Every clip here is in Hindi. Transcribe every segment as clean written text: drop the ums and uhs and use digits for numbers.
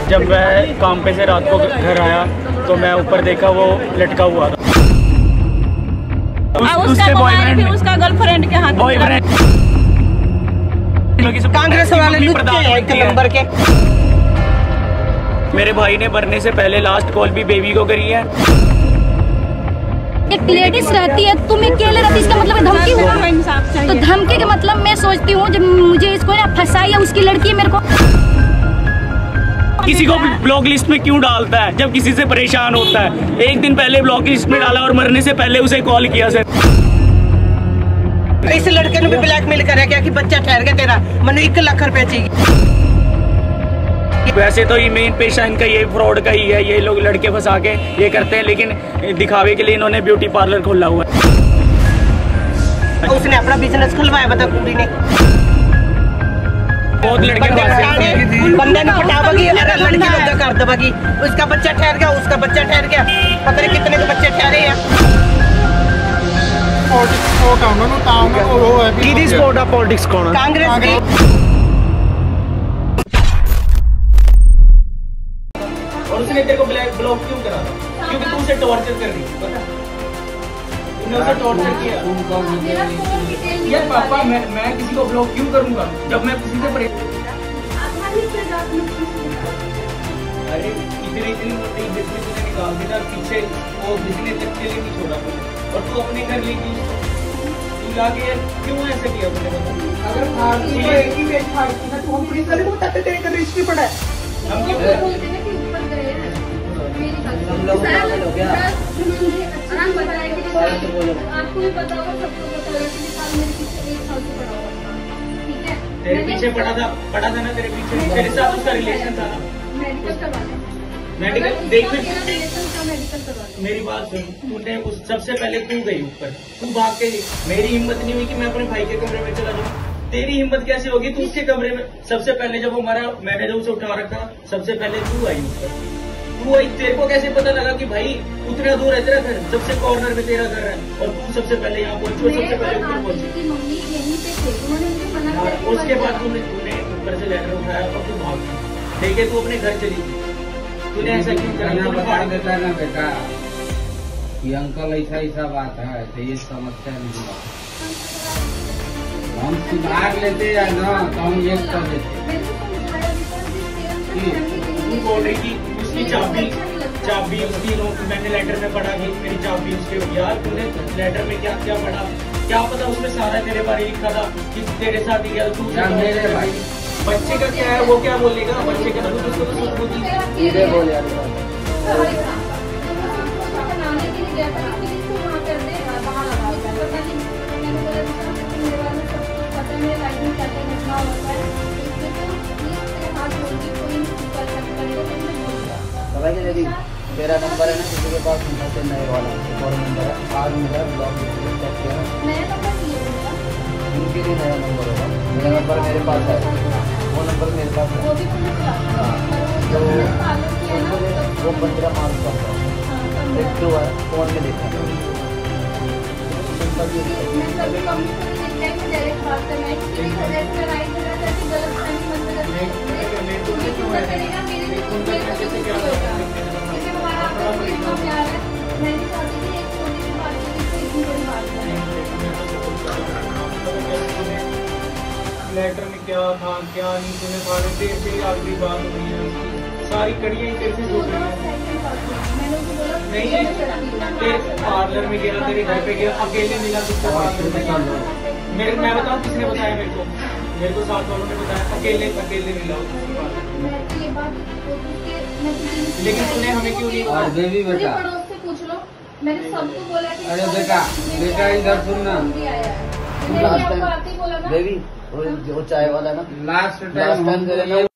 जब मैं काम पे से रात को घर आया तो मैं ऊपर देखा वो लटका हुआ था। उसका मोबाइल भी उसका गर्लफ्रेंड के हाथ में। कांग्रेस वाले एक नंबर के। मेरे भाई ने मरने से पहले लास्ट कॉल भी बेबी को करी है। एक लेडीज रहती है, तुम अकेले रहती, इसका मतलब धमकी हुआ। तो धमकी का मतलब मैं सोचती हूँ जब मुझे इसको ना फंसाई है, उसकी लड़की है मेरे को। किसी को ब्लॉक लिस्ट में क्यों डालता है जब किसी से परेशान होता है? एक दिन पहले ब्लॉक लिस्ट में डाला और मरने से पहले उसे कॉल किया सर। इस लड़के ने भी ब्लैकमेल करा क्या कि बच्चा ठहर गया तेरा, मैंने 1 लाख रुपए चाहिए। वैसे तो ये मेन पेशा इनका ये फ्रॉड का ही है, ये लोग लड़के फंसा के ये करते हैं, लेकिन दिखावे के लिए इन्होंने ब्यूटी पार्लर खोला हुआ है। उसने अपना बिजनेस खुलवाया, बता कुड़ी ने बहुत लड़के बंदे ने पटावगी, अरे लड़की लोग कर देगी। उसका बच्चा ठहर गया, उसका बच्चा ठहर गया, पता नहीं कितने के बच्चे ठहरे हैं। पॉलिटिक्स कौन है? कांग्रेस की। और उसने तेरे को ब्लॉक क्यों करा था? क्योंकि तू उसे टॉर्चर कर रही है, पता? तूने उसे टॉर्चर किया। यार पापा, मैं किसी को ब्लॉक क्यों करूंगा जब मैं किसी से अरे इतनी मोटी बिजनेस तूने निकाल दिया पीछे, वो बिजनेस तक के लिए नहीं छोड़ा तूने, और तू अपने घर लेके तू जाके क्यों ऐसे किया तूने? अगर एक ही पेज फाड़ती ना तो हम पुलिस वाले को बताते तेरे का रिस्क पड़ा है। हम क्यों आपको भी पता होगा, सबको पता होगा कि साल मेरे पीछे 1 साल से पड़ा हुआ था, ठीक है? तेरे पीछे पड़ा था ना, तेरे पीछे तेरे साथ उसका रिलेशन था ना। मेडिकल करवा ले, मेडिकल देख रिलेशन का मेडिकल करवा ले। मेरी बात सुन, तूने उस सबसे पहले तू गई ऊपर, तू भाग के गई। मेरी हिम्मत नहीं हुई कि मैं अपने भाई के कमरे में चला जाऊँ। तेरी हिम्मत कैसे होगी? तू उसके कमरे में सबसे पहले जब वो मरा, मैंने जब उसे उठा रखा, सबसे पहले तू आई ऊपर। तू आई, तेरे को कैसे पता लगा कि भाई उतना दूर है तेरा घर, सबसे कॉर्नर में तेरा घर है, और तू सबसे पहले यहाँ पहुंची और सबसे पहले ऊपर पहुंची। मम्मी यहीं पे थे, उन्होंने मुझे मना किया। उसके बाद तूने ऊपर से लेटर उठाया और तू भाग गई, देखे तू अपने घर चली गई। तूने ऐसा क्यों करा? बता देता ना बेटा कि अंकल ऐसा बात है, तो ये समस्या नहीं है। हम सुधार लेते या ना तो हम ये कर देते। तू बोल रही थी उसकी चाबी उसकी, मैंने लेटर में पढ़ा कि मेरी चाबी उसके। यार तूने लेटर में क्या क्या पढ़ा? क्या पता उसमें सारा तेरे बारे में लिखा था कि तेरे साथ ही गया। तू मेरे भाई बच्चे का क्या है, वो क्या बोलेगा? बच्चे का तो उसको तो सीधे बोल यार। मेरा नंबर है ना, किसी के पास नए वाला और नंबर है, आज मेरा ब्लॉक चेक किया, उनके लिए नया नंबर होगा। मेरा नंबर मेरे पास है, वो नंबर मेरे पास है। हाँ, तो वो 15 मार्च का था, एक तो है फोन में देखा। लेटर में क्या था क्या नहीं, तूने सारे तेरे से आखिरी बात हो रही है, सारी कड़ियाँ ही तेरे से जुड़ रही है। नहीं, तेरे पार्लर में गया, तेरे घर पे गया, अकेले मिला तुझको पार्लर में। मैं बताऊँ किसने बताया मेरे को साथ वालों ने बताया, अकेले मिला। लेकिन तूने हमें क्यों नहीं बताया? बेबी बेटा पूछ लो, मैंने सबको बोला कि अरे बेटा इधर सुनना। बेबी वो चाय वाला ना, लास्ट टाइम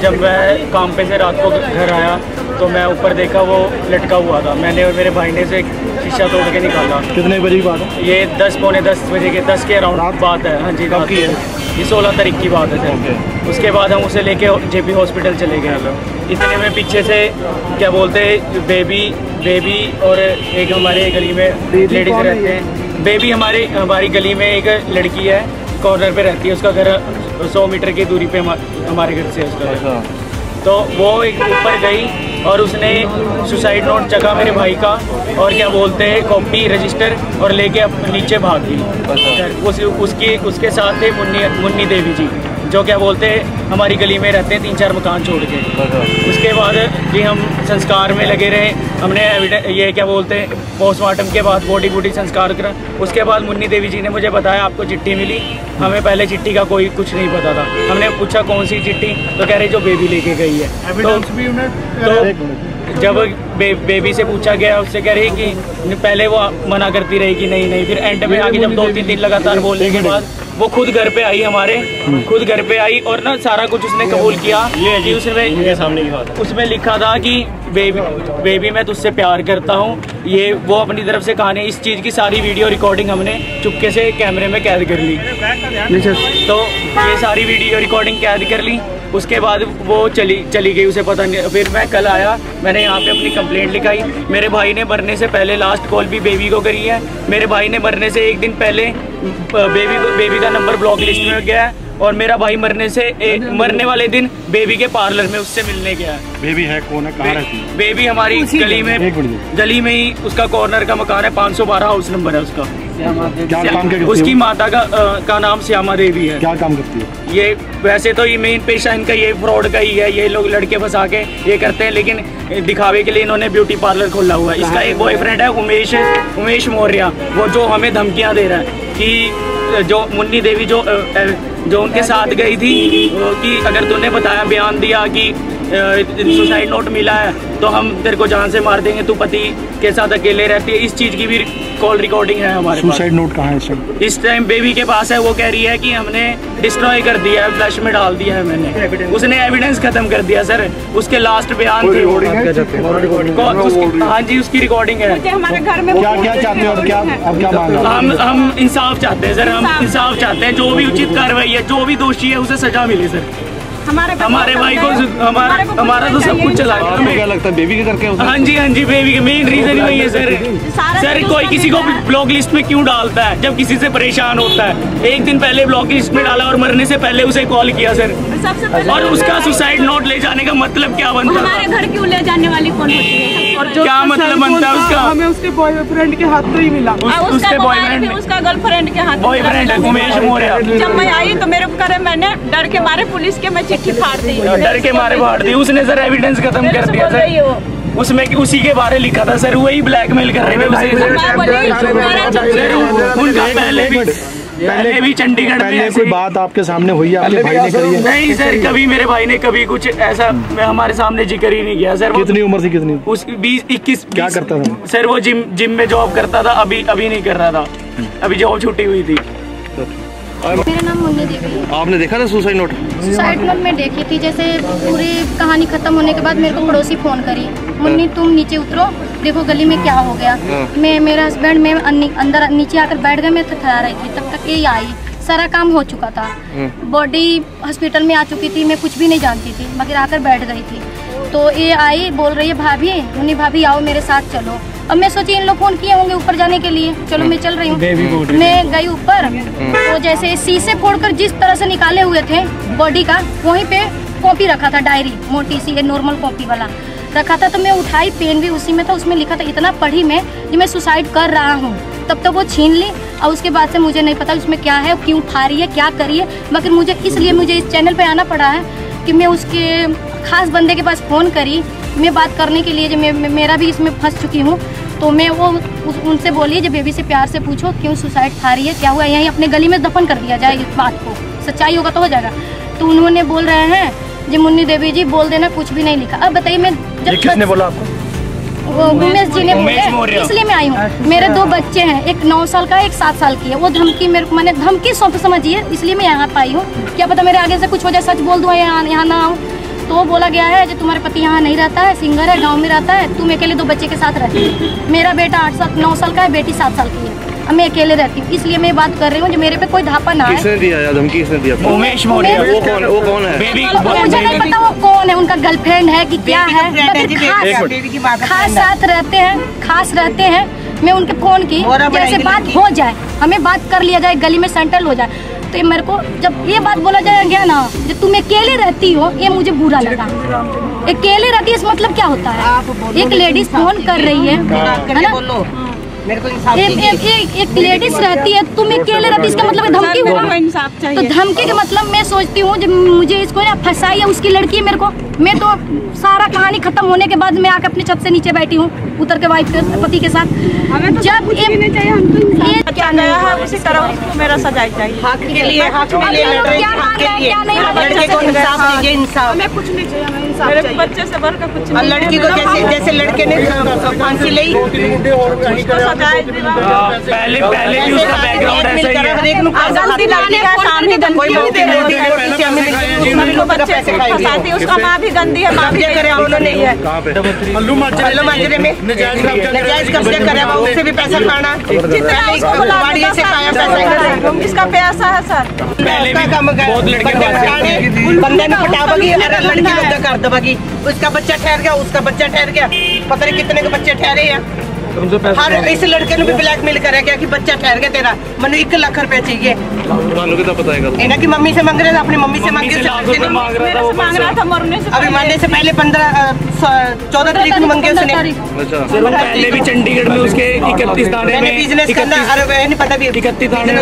जब मैं काम पे से रात को घर आया तो मैं ऊपर देखा वो लटका हुआ था। मैंने और मेरे भाई ने से शीशा तोड़ के निकाला। कितने बजे की बात है? ये 10 पौने 10 बजे के 10 के अराउंड बात है। हाँ जी, कब की है? ये 16 तारीख की बात है सर। उसके बाद हम उसे लेके JP हॉस्पिटल चले गए। इतने में पीछे से क्या बोलते बेबी और एक हमारे गली में लेडीज रहते हैं। बेबी हमारी गली में एक लड़की है, कॉर्नर पे रहती है। उसका घर 100 मीटर की दूरी पे हमारे घर से उसका घर। तो वो एक ऊपर गई और उसने सुसाइड नोट जगह मेरे भाई का और क्या बोलते हैं कॉपी रजिस्टर और लेके नीचे भाग गई। उसके साथ थे मुन्नी देवी जी, जो क्या बोलते हैं हमारी गली में रहते हैं 3-4 मकान छोड़ के। उसके बाद जी हम संस्कार में लगे रहे। हमने ये क्या बोलते हैं पोस्टमार्टम के बाद बॉडी संस्कार करा। उसके बाद मुन्नी देवी जी ने मुझे बताया आपको चिट्ठी मिली। हमें पहले चिट्ठी का कोई कुछ नहीं पता था। हमने पूछा कौन सी चिट्ठी, तो कह रहे जो बेबी लेके गई है। तो जब बेबी से पूछा गया, उससे कह रही कि पहले वो मना करती रही कि नहीं। फिर एंड में आगे जब 2-3 दिन लगातार बोलने के बाद वो खुद घर पे आई, खुद घर पे आई और ना सारा कुछ उसने कबूल किया। कि उसमें लिखा था कि बेबी मैं तुझसे प्यार करता हूँ। ये वो अपनी तरफ से कहानी, इस चीज़ की सारी वीडियो रिकॉर्डिंग हमने चुपके से कैमरे में कैद कर ली। तो ये सारी वीडियो रिकॉर्डिंग कैद कर ली। उसके बाद वो चली गई, उसे पता नहीं। फिर मैं कल आया, मैंने यहाँ पे अपनी कंप्लेंट लिखाई। मेरे भाई ने मरने से पहले लास्ट कॉल भी बेबी को करी है। मेरे भाई ने मरने से एक दिन पहले बेबी का नंबर ब्लॉक लिस्ट में गया और मेरा भाई मरने वाले दिन बेबी के पार्लर में उससे मिलने गया। बेबी है कौन है, कहाँ रहती है? बेबी हमारी गली में ही उसका कॉर्नर का मकान है, 512 हाउस नंबर है उसका। क्या काम करती है? उसकी माता का नाम श्यामा देवी है। क्या काम करती है? ये वैसे तो ये मेन पेशा इनका ये फ्रॉड का ही है। ये लोग लड़के फंसा के ये करते हैं, लेकिन दिखावे के लिए इन्होंने ब्यूटी पार्लर खोला हुआ है। इसका एक बॉयफ्रेंड है उमेश मौर्य, वो जो हमें धमकियां दे रहा है कि जो मुन्नी देवी जो उनके साथ गई थी कि अगर तूने बताया, बयान दिया कि सुसाइड नोट मिला है तो हम तेरे को जान से मार देंगे, तू पति के साथ अकेले रहती है। इस चीज़ की भी कॉल रिकॉर्डिंग है हमारे पास। सुसाइड नोट कहाँ है इस टाइम बेबी के पास है। वो कह रही है कि हमने डिस्ट्रॉय कर दिया है, फ्लैश में डाल दिया है मैंने। उसने एविडेंस खत्म कर दिया सर। उसके लास्ट बयान थे। हाँ जी, उसकी रिकॉर्डिंग है। हमारे घर में क्या चाहते हो? क्या मांग? हम इंसाफ चाहते हैं सर। हम इंसाफ चाहते हैं। जो भी उचित कार्रवाई है, जो भी दोषी है उसे सजा मिले सर। हमारे भाई को हमारा तो सब कुछ चला गया। क्या लगता है बेबी के करके? हाँ जी, बेबी के मेन रीजन वही है सर। सर कोई किसी को ब्लॉक लिस्ट में क्यों डालता है जब किसी से परेशान होता है? एक दिन पहले ब्लॉक लिस्ट में डाला और मरने से पहले उसे कॉल किया सर। और उसका सुसाइड नोट ले जाने का मतलब क्या बनता है? हमारे घर क्यों ले जाने वाली कौन होती है? और क्या मतलब बनता है उसका? हमें उसके बॉयफ्रेंड के हाथ में ही मिला। उसके बॉयफ्रेंड, उसका गर्लफ्रेंड के हाथ बॉयफ्रेंड उमेश मौर्य। जब मैं आई तो मेरे करे मैंने डर के मारे पुलिस के मैं चिट्ठी फाड़ दी। डर के मारे फाड़ दी उसने सर। एविडेंस खत्म कर दिया सर। उसमें उसी के बारे लिखा था सर। वही ब्लैकमेल कर रहे थे सर। उनका पहले भी चंडीगढ़ में कोई बात आपके सामने हुई है? आपके भाई ने करी है? नहीं सर, कभी मेरे भाई ने कभी कुछ ऐसा हमारे सामने जिक्र ही नहीं किया सर। कितनी उम्र थी? कितनी? उसकी 20-21। क्या करता था सर? वो जिम में जॉब करता था। अभी नहीं कर रहा था, अभी जॉब छुट्टी हुई थी। मेरा नाम मुन्नी देवी है। आपने देखा था सुसाइड नोट? सुसाइड नोट में देखी थी। जैसे पूरी कहानी खत्म होने के बाद मेरे को पड़ोसी फोन करी, मुन्नी तुम नीचे उतरो, देखो गली में क्या हो गया। मेरा हस्बैंड मैं अंदर नीचे आकर बैठ गए। मैं ठहरा रही थी, तब तक ये आई। सारा काम हो चुका था, बॉडी हॉस्पिटल में आ चुकी थी। मैं कुछ भी नहीं जानती थी, मगर आकर बैठ गई थी। तो ये आई, बोल रही है भाभी, मुन्नी भाभी आओ मेरे साथ चलो। अब मैं सोची इन लोग फोन किए होंगे ऊपर जाने के लिए, चलो मैं चल रही हूँ। मैं गई ऊपर, तो जैसे शीशे फोड़कर जिस तरह से निकाले हुए थे बॉडी का, वहीं पे कॉपी रखा था, डायरी मोटी सी नॉर्मल कॉपी वाला रखा था। तो मैं उठाई, पेन भी उसी में था। उसमें लिखा था, इतना पढ़ी मैं कि मैं सुसाइड कर रहा हूँ। तब तक वो छीन ली और उसके बाद से मुझे नहीं पता उसमें क्या है, क्यों उठा रही है, क्या करी है। मगर मुझे इस चैनल पे आना पड़ा है कि मैं उसके खास बंदे के पास फ़ोन करी, मैं बात करने के लिए। जब मेरा भी इसमें फंस चुकी हूँ, तो मैं वो उनसे बोली, जब बेबी से प्यार से पूछो क्यों सुसाइड खा रही है, क्या हुआ, यहीं अपने गली में दफन कर दिया जाए इस बात को, सच्चाई होगा तो हो जाएगा। तो उन्होंने बोल रहे हैं जी मुन्नी देवी जी बोल देना, कुछ भी नहीं लिखा। अब बताइए, मैं जब किसने बोला आपको? वो उमेश जी ने बोले, इसलिए मैं आई हूँ। मेरे 2 बच्चे हैं, एक 9 साल का है, एक 7 साल की है। वो धमकी मेरे को, मैंने धमकी समझिए, इसलिए मैं यहाँ पाई हूँ। क्या पता मेरे आगे से कुछ हो जाए, सच बोल दूँ यहाँ ना आऊँ। तो बोला गया है जो तुम्हारे पति यहाँ नहीं रहता है, सिंगर है, गाँव में रहता है, तुम अकेले 2 बच्चे के साथ रहती है। मेरा बेटा 9 साल का है, बेटी 7 साल की है। मैं अकेले रहती हूँ, इसलिए मैं बात कर रही हूँ जो मेरे पे कोई धापा ना है। किसने दिया या धमकी किसने दिया? उमेश मौर्य। वो कौन है? मुझे नहीं पता वो कौन है, उनका गर्लफ्रेंड है कि क्या है, खास साथ रहते हैं, खास रहते हैं। मैं उनके फोन की जैसे बात हो जाए, हमें बात कर लिया जाए, गली में सेंटल हो जाए, तो ये मेरे को जब ये बात बोला जाएगा ना जो तुम अकेले रहती हो, ये मुझे बुरा लगा। अकेले रहती है इस मतलब क्या होता है? एक लेडीज फोन कर रही है ना, मेरे को इंसाफ एक लेडीज रहती है, तुम अकेले रहती, इसका मतलब धमकी हुआ। तो धमकी का मतलब मैं सोचती हूँ जब मुझे इसको ना फंसाई है उसकी लड़की है मेरे को। मैं तो सारा कहानी खत्म होने के बाद मैं आकर अपनी छत से नीचे बैठी हूँ, उतर के वाइफ के पति के साथ। जब ये क्या नया है उसी तरह उसको मेरा सजाई चाहिए। हक के लिए, हक के लिए लड़ रही है, हक के लिए। लड़के को इंसाफ दीजिए, इंसाफ। हमें कुछ नहीं चाहिए, हमें इंसाफ चाहिए। बच्चे से बढ़कर कुछ और लड़की को जैसे लड़के ने फांसी ली, पहले भी उसका बैकग्राउंड ऐसा ही है। हर एक नु पैसा गलती लाने का काम ही गंदी है, उसका माँ भी गंदी है, माँ भी करे उन्होंने है। मल्लू माजरे में नजायज कब्जे करे, उससे भी पैसा खाना, से खाया पैसा, इसका पैसा है सर। पहले भी बहुत लड़के बंदे ने पटावगी, लड़की लोग कर दबगी, उसका बच्चा ठहर गया, उसका बच्चा ठहर गया, पता नहीं कितने के बच्चे ठहरे हैं। हर इस लड़के ने भी ब्लैकमेल करे क्या कि बच्चा ठहर गया तेरा, मैंने 1 लाख रुपए चाहिए। इन्हें की मम्मी से मांग रहे थे, अपनी मम्मी से मांगे, मांग रहा था मरने से अभी मरने से पहले 14 तारीख को मांगे उसने। पहले भी चंडीगढ़ में उसके 31 थाने में बिजनेस करना, अरे नहीं पता भी 31 थाने में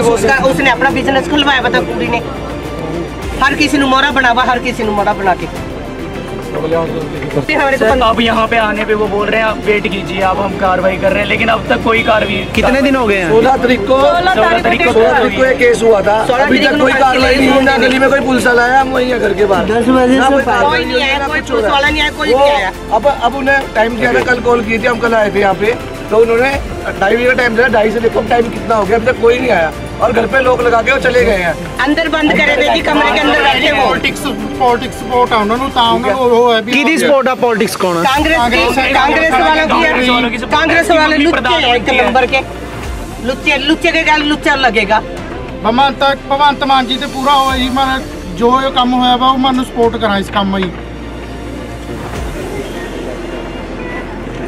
उसने अपना बिजनेस खुलवाया, बता पूरी ने हर किसी ने मोरा बनावा, हर किसी ने मोरा बना के। अब यहाँ पे आने पे वो बोल रहे हैं आप वेट कीजिए, अब हम कार्रवाई कर रहे हैं, लेकिन अब तक कोई कार्रवाई। कितने दिन हो गए हैं? 16 तारीख को ये केस हुआ था, अभी तक कोई कार्रवाई नहीं हुई, ना गली में कोई पुलिस वाला आया, हम वहीं घर के बाहर 10 बजे से कोई नहीं आया, कोई पुलिस वाला नहीं आया, कोई नहीं आया। अब उन्हें टाइम दिया था, कल कॉल की थी, हम कल आए थे यहाँ पे, तो उन्होंने 2:30 बजे का टाइम दिया, 2:30 से देखो टाइम कितना हो गया, अब तक कोई नहीं आया और घर पे लोग लगा के वो चले गए हैं। अंदर बंद करे थे जी, कमरे के अंदर बैठे वो। पॉलिटिक्स सपोर्ट है उन्होंने, वो है किदी सपोर्ट है? पॉलिटिक्स कौन है? कांग्रेस वालों की, कांग्रेस वाले लुच्चे हैं, 1 नंबर के लुच्चे के गल लुच्चा लगेगा। भगवंत मान जी ते पूरा होया जी, मैं जो ये काम होया वा मैं सपोर्ट करा इस काम में।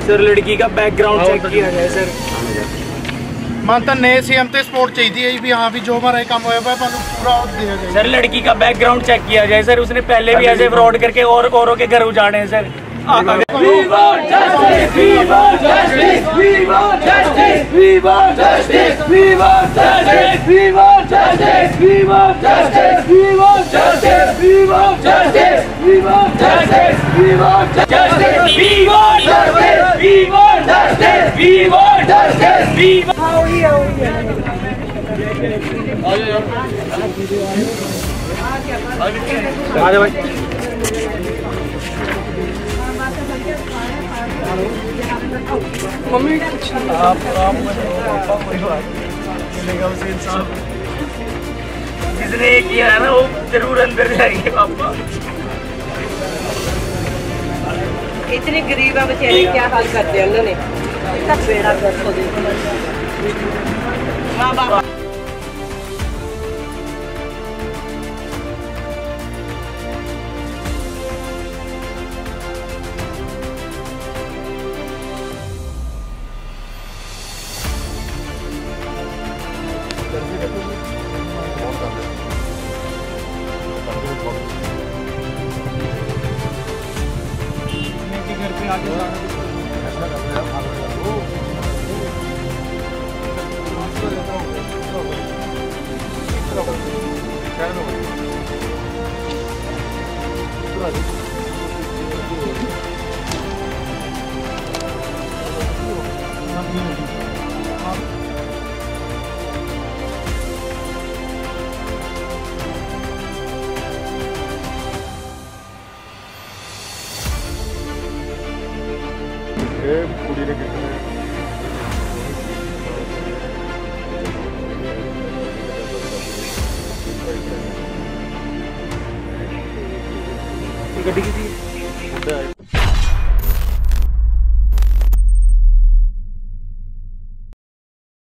सर लड़की का बैकग्राउंड चेक किया जाए सर। मन तो नए सीएम ते सपोर्ट चाहिए भी, हाँ भी जो हमारा काम होया वा पूरा दिया जाए। सर लड़की का बैकग्राउंड चेक किया जाए सर, उसने पहले भी ऐसे फ्रॉड करके और औरों के घर उजाड़े हैं सर। आजा भाई। मम्मी आप कोई बात मिलेगा उसे इंसाफ, जिसने ये किया है ना वो जरूर अंदर जाएंगे पापा। इतने गरीब है बेचारे, क्या हाल करते हैं उन्होंने, इतना बेड़ा गर्क हो गया। माँ बाप घर पे आगे गड्डी की थी